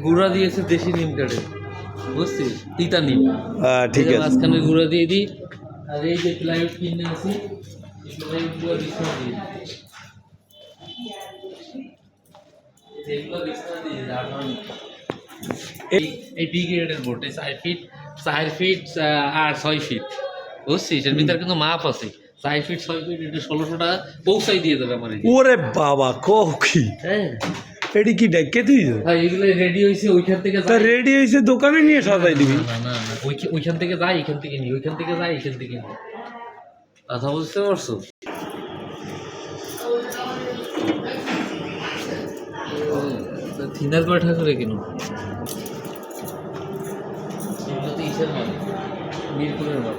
গুঁড়া দিয়েছে দেশি নিম কাঠে, বুঝছিস, তিতা নিম। ঠিক আছে, মাঝখানে গুঁড়া দিয়ে দিই। আর এই যে প্লাইউড কিনে আছি, এই প্লাইউডগুলো বিছানা দিয়ে দিই। যেগুলো বিছানা দিয়ে দিই, এই বি গ্রেডের বোর্ড, এই 4 ফিট আর 6 ফিট, বুঝছিস, এর ভিতরে কিন্তু মাপ আছে। 4 ফিট 6 ফিট, এটা 1600 টাকা পৌঁছাই দিয়ে দেবে আমার। ওরে বাবা কও কি, হ্যাঁ এটি কি ডাকে তুই? ভাই এগুলো রেডি হয়েছে, ওইখান থেকে তা রেডি হয়েছে দোকানে নিয়ে সাজাই দিবি? না না না, ওইখান থেকে যাই, এখান থেকে নিই, ওইখান থেকে যাই, এখান থেকে নিই। কথা বুঝতে পারছো? থিনার কয়টা করে কিনো? এগুলো তো ইসের মাল, মিরপুরের মাল।